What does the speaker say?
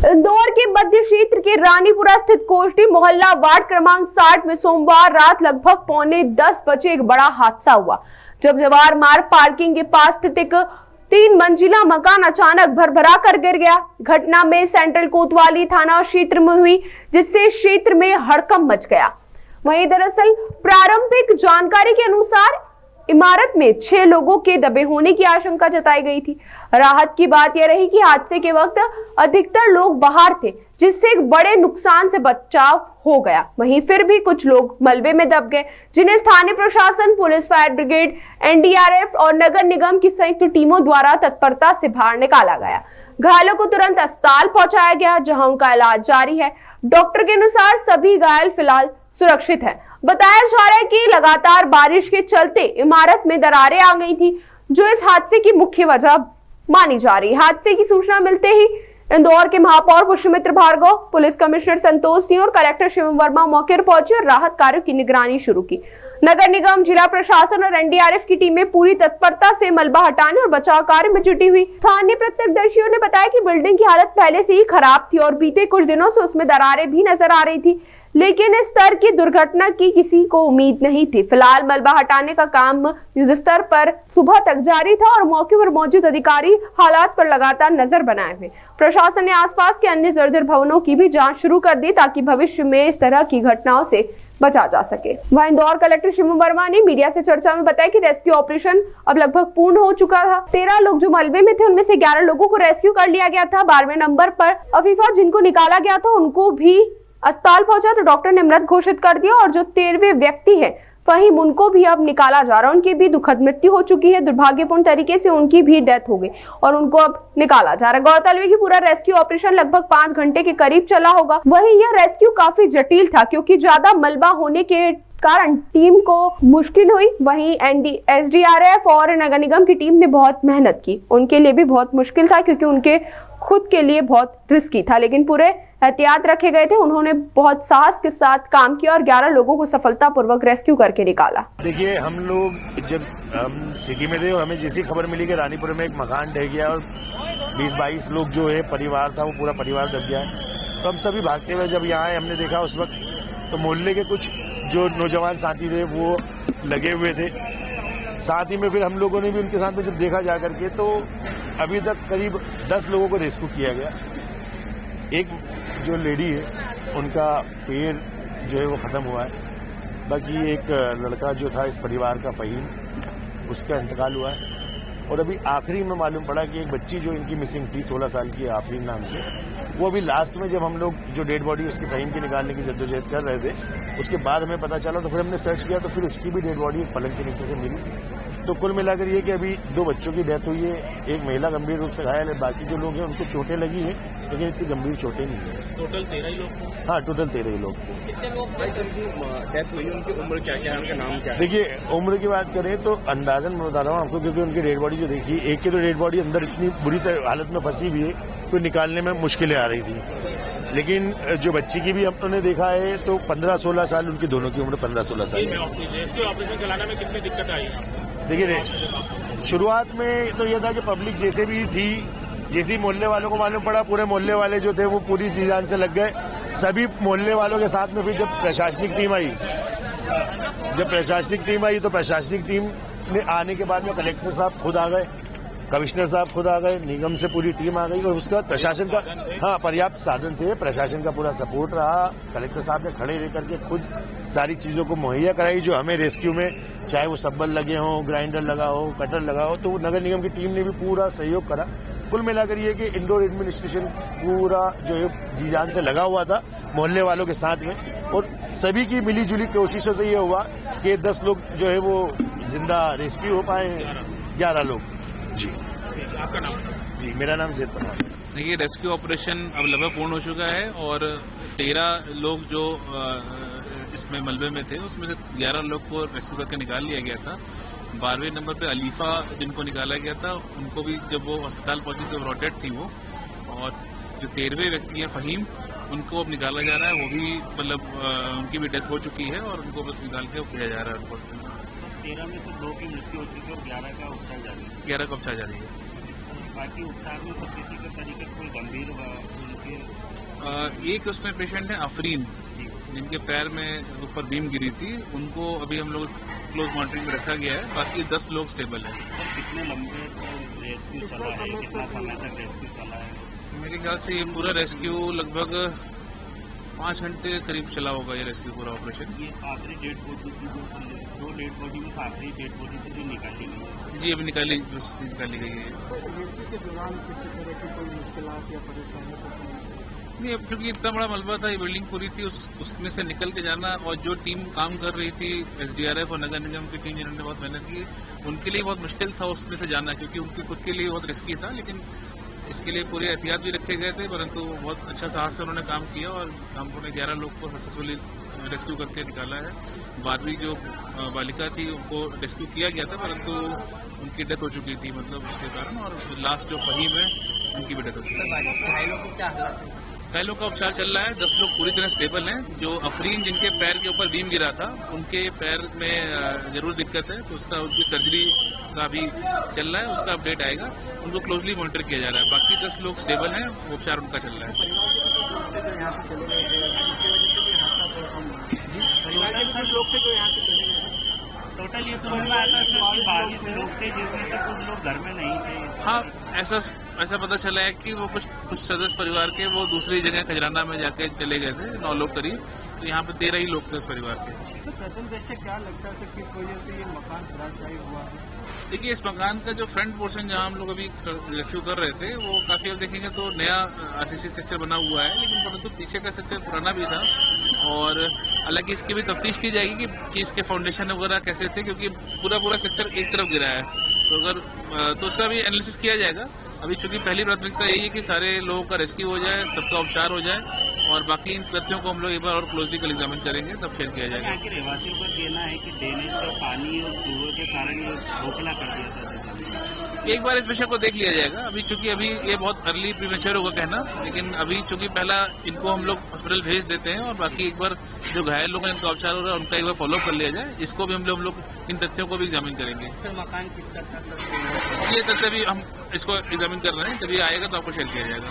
इंदौर के मध्य क्षेत्र के रानीपुरा स्थित कोष्टी मोहल्ला वार्ड क्रमांक 60 में सोमवार रात लगभग 9:45 बजे एक बड़ा हादसा हुआ, जब जवार मार्ग पार्किंग के पास स्थित एक 3 मंजिला मकान अचानक भरभरा कर गिर गया। घटना में सेंट्रल कोतवाली थाना क्षेत्र में हुई, जिससे क्षेत्र में हड़कंप मच गया। वहीं दरअसल प्रारंभिक जानकारी के अनुसार इमारत में 6 लोगों के दबे होने की आशंका जताई गई थी। राहत की बात यह रही कि हादसे के वक्त अधिकतर लोग बाहर थे, जिससे एक बड़े नुकसान से बचाव हो गया। वहीं फिर भी कुछ लोग मलबे में दब गए, जिन्हें स्थानीय प्रशासन, पुलिस, फायर ब्रिगेड, एनडीआरएफ और नगर निगम की संयुक्त टीमों द्वारा तत्परता से बाहर निकाला गया। घायलों को तुरंत अस्पताल पहुंचाया गया, जहां उनका इलाज जारी है। डॉक्टर के अनुसार सभी घायल फिलहाल सुरक्षित है। बताया जा रहा है कि लगातार बारिश के चलते इमारत में दरारें आ गई थी, जो इस हादसे की मुख्य वजह मानी जा रही है। हादसे की सूचना मिलते ही इंदौर के महापौर पुष्यमित्र भार्गव, पुलिस कमिश्नर संतोष सिंह और कलेक्टर शिवम वर्मा मौके पर पहुंचे और राहत कार्यों की निगरानी शुरू की। नगर निगम, जिला प्रशासन और एनडीआरएफ की टीमें पूरी तत्परता से मलबा हटाने और बचाव कार्य में जुटी हुई। स्थानीय प्रत्यक्षदर्शियों ने बताया कि बिल्डिंग की हालत पहले से ही खराब थी और बीते कुछ दिनों से उसमें दरारें भी नजर आ रही थी, लेकिन इस स्तर की दुर्घटना की किसी को उम्मीद नहीं थी। फिलहाल मलबा हटाने का काम युद्ध स्तर पर सुबह तक जारी था और मौके पर मौजूद अधिकारी हालात पर लगातार नजर बनाए हुए। प्रशासन ने आसपास के अन्य जर्जर भवनों की भी जांच शुरू कर दी, ताकि भविष्य में इस तरह की घटनाओं से बचा जा सके। वहीं इंदौर कलेक्टर शिवम वर्मा ने मीडिया से चर्चा में बताया कि रेस्क्यू ऑपरेशन अब लगभग पूर्ण हो चुका था। 13 लोग जो मलबे में थे, उनमें से 11 लोगों को रेस्क्यू कर लिया गया था। 12वें नंबर पर अफीफा, जिनको निकाला गया था, उनको भी अस्पताल पहुंचा तो डॉक्टर ने मृत घोषित कर दिया और जो 13वें व्यक्ति है फहीम, उनको भी अब निकाला जा रहा है। उनकी भी दुखद मृत्यु हो चुकी है। दुर्भाग्यपूर्ण तरीके से उनकी भी डेथ हो गई और उनको अब निकाला जा रहा है। गौरतलब है कि पूरा रेस्क्यू ऑपरेशन लगभग 5 घंटे के करीब चला होगा। वहीं यह रेस्क्यू काफी जटिल था, क्योंकि ज्यादा मलबा होने के कारण टीम को मुश्किल हुई। वहीं एसडीआरएफ और नगर निगम की टीम ने बहुत मेहनत की। उनके लिए भी बहुत मुश्किल था, क्योंकि उनके खुद के लिए बहुत रिस्की था, लेकिन पूरे एहतियात रखे गए थे। उन्होंने बहुत साहस के साथ काम किया और 11 लोगों को सफलतापूर्वक रेस्क्यू करके निकाला। देखिए, हम लोग जब हम सिटी में थे और हमें जैसी खबर मिली कि रानीपुर में एक मकान ढह गया और 20-22 लोग जो है परिवार था, वो पूरा परिवार दब गया है, तो हम सभी भागते हुए जब यहाँ आए, हमने देखा उस वक्त तो मोहल्ले के कुछ जो नौजवान साथी थे वो लगे हुए थे। साथ ही में फिर हम लोगों ने भी उनके साथ में जब देखा जा करके, तो अभी तक करीब 10 लोगों को रेस्क्यू किया गया। एक जो लेडी है, उनका पैर जो है वो खत्म हुआ है। बाकी एक लड़का जो था इस परिवार का, फहीम, उसका इंतकाल हुआ है। और अभी आखिरी में मालूम पड़ा कि एक बच्ची जो इनकी मिसिंग थी 16 साल की, आफरीन नाम से, वो अभी लास्ट में जब हम लोग जो डेड बॉडी उसकी फहीम की निकालने की जद्दोजहद कर रहे थे, उसके बाद हमें पता चला, तो फिर हमने सर्च किया, तो फिर उसकी भी डेड बॉडी एक पलंग के नीचे से मिली। तो कुल मिलाकर ये कि अभी 2 बच्चों की डेथ हुई है, एक महिला गंभीर रूप से घायल है। बाकी जो लोग हैं उनको चोटें लगी हैं, लेकिन इतनी गंभीर चोटें नहीं है। टोटल 13 ही लोग? हाँ, टोटल 13 ही लोग थे। कितने लोग डेथ हुई, उनकी उम्र क्या क्या है, उनका नाम क्या है? देखिए, उम्र की बात करें तो अंदाजन मैं बता रहा हूँ आपको, क्योंकि उनकी डेड बॉडी जो देखी, एक की तो डेड बॉडी अंदर इतनी बुरी हालत में फंसी हुई है, तो निकालने में मुश्किलें आ रही थी। लेकिन जो बच्ची की भी हमने देखा है, तो 15-16 साल, उनकी दोनों की उम्र 15-16 साल है। रेस्क्यू ऑपरेशन चलाने में कितनी दिक्कत आई? देखिए, शुरुआत में तो यह था कि पब्लिक जैसे भी थी, जैसे मोहल्ले वालों को मालूम पड़ा, पूरे मोहल्ले वाले जो थे वो पूरी जी जान से लग गए। सभी मोहल्ले वालों के साथ में फिर जब प्रशासनिक टीम आई, तो प्रशासनिक टीम ने आने के बाद में कलेक्टर साहब खुद आ गए, कमिश्नर साहब खुद आ गए, निगम से पूरी टीम आ गई और उसका प्रशासन का पर्याप्त साधन थे, प्रशासन का पूरा सपोर्ट रहा। कलेक्टर साहब ने खड़े रह करके खुद सारी चीजों को मुहैया कराई, जो हमें रेस्क्यू में, चाहे वो सब्बल लगे हों, ग्राइंडर लगा हो, कटर लगा हो, तो नगर निगम की टीम ने भी पूरा सहयोग करा। कुल मिलाकर ये कि इंडोर एडमिनिस्ट्रेशन पूरा जो है जी जान से लगा हुआ था मोहल्ले वालों के साथ में, और सभी की मिली जुली कोशिशों से ये हुआ कि 10 लोग जो है वो जिंदा रेस्क्यू हो पाए, 11 लोग। जी, आपका नाम? जी, मेरा नाम ज़ैद पठान। देखिए, रेस्क्यू ऑपरेशन अब लगभग पूर्ण हो चुका है और 13 लोग जो इसमें मलबे में थे, उसमें से 11 लोग को रेस्क्यू करके निकाल लिया गया था। 12वें नंबर पे अलीफा, जिनको निकाला गया था, उनको भी जब वो अस्पताल पहुंची तो रोटेट थी वो, और जो 13वें व्यक्ति हैं फहीम, उनको अब निकाला जा रहा है। वो भी मतलब उनकी भी डेथ हो चुकी है और उनको बस निकाल के किया जा रहा है। 13 में से 2 की मृत्यु हो चुकी है और 11 का उपचार जारी है। 11 का उपचार जारी है। बाकी उपचार में सब किसी के तरीके कोई गंभीर एक उसमें पेशेंट है अफरीन, जिनके पैर में ऊपर बीम गिरी थी, उनको अभी हम लोग क्लोज मॉनिटरिंग में रखा गया है। बाकी 10 लोग स्टेबल हैं। कितने लंबे रेस्क्यू चला है, कितना समय तक रेस्क्यू चला है? मेरे ख्याल से ये पूरा रेस्क्यू लगभग 5 घंटे के करीब चला होगा, ये रेस्क्यू पूरा ऑपरेशन। ये आखिरी डेड बॉडी थी, दो डेड बॉडी में आखिरी डेड बॉडी थी जो निकाली गई। जी अभी निकाली गई है। रेस्क्यू के दौरान किसी तरह की कोई मुश्किलात या परेशानी नहीं, अब चूंकि इतना बड़ा मलबा था, ये बिल्डिंग पूरी थी, उसमें से निकल के जाना, और जो टीम काम कर रही थी एसडीआरएफ और नगर निगम की टीम जिन्होंने बहुत मेहनत की, उनके लिए बहुत मुश्किल था उसमें से जाना, क्योंकि उनके खुद के लिए बहुत रिस्की था। लेकिन इसके लिए पूरे एहतियात भी रखे गए थे, परंतु बहुत अच्छा साहस से उन्होंने काम किया और हम लोगों ने 11 लोग को सक्सेसफुली रेस्क्यू करके निकाला है। 12वीं जो बालिका थी उनको रेस्क्यू किया गया था, परंतु उनकी डेथ हो चुकी थी, मतलब उसके कारण। और लास्ट जो फहीम है उनकी भी डेथ हो चुकी है। घायलों का उपचार चल रहा है। 10 लोग पूरी तरह स्टेबल हैं। जो अफरीन जिनके पैर के ऊपर बीम गिरा था, उनके पैर में जरूर दिक्कत है, तो उसका उनकी सर्जरी का भी चल रहा है, उसका अपडेट आएगा। उनको क्लोजली मॉनिटर किया जा रहा है। बाकी 10 लोग स्टेबल हैं, उपचार उनका चल रहा है। टोटल ये समझ में आता है कि 22 लोग थे, जिसमें से कुछ लोग घर में नहीं थे। हाँ, ऐसा पता चला है कि वो कुछ सदस्य परिवार के वो दूसरी जगह खजराना में जाके चले गए थे, 9 लोग करीब। तो यहाँ पे 13 ही लोग थे उस परिवार के। तो प्रथम दृष्टया क्या लगता है कि किस वजह से ये मकान धराशायी हुआ है? देखिए, इस मकान का जो फ्रंट पोर्शन जहाँ हम लोग अभी रेस्क्यू कर रहे थे, वो काफी, अब देखेंगे तो नया आरसीसी स्ट्रक्चर बना हुआ है, लेकिन परंतु पीछे का स्ट्रक्चर पुराना भी था। और हालांकि इसकी भी तफ्तीश की जाएगी कि इसके फाउंडेशन वगैरह कैसे थे, क्योंकि पूरा स्ट्रक्चर एक तरफ गिरा है। तो उसका भी एनालिसिस किया जाएगा। अभी चूंकि पहली प्राथमिकता यही है कि सारे लोगों का रेस्क्यू हो जाए, सबका उपचार हो जाए, और बाकी इन तथ्यों को हम लोग एक बार और क्लोजली कल एग्जामिन करेंगे, तब शेयर किया जाएगा। यहाँ के रहवासियों का कहना है कि ड्रेनेज का पानी और चूहों के कारण ये खोखला कर दिया था। एक बार इस विषय को देख लिया जाएगा। अभी चूंकि अभी ये बहुत अर्ली प्रीमेच्योर होगा कहना, लेकिन अभी चूंकि पहला इनको हम लोग हॉस्पिटल भेज देते हैं, और बाकी एक बार जो घायल लोग हैं, इनका उपचार हो रहा है, उनका एक बार फॉलोअप कर लिया जाए। इसको भी हम लोग इन तथ्यों को भी एग्जामिन करेंगे। सर, मकान किसका था? ये तथ्य भी हम इसको एग्जामिन कर रहे हैं, तभी आएगा तो आपको शेयर किया जाएगा।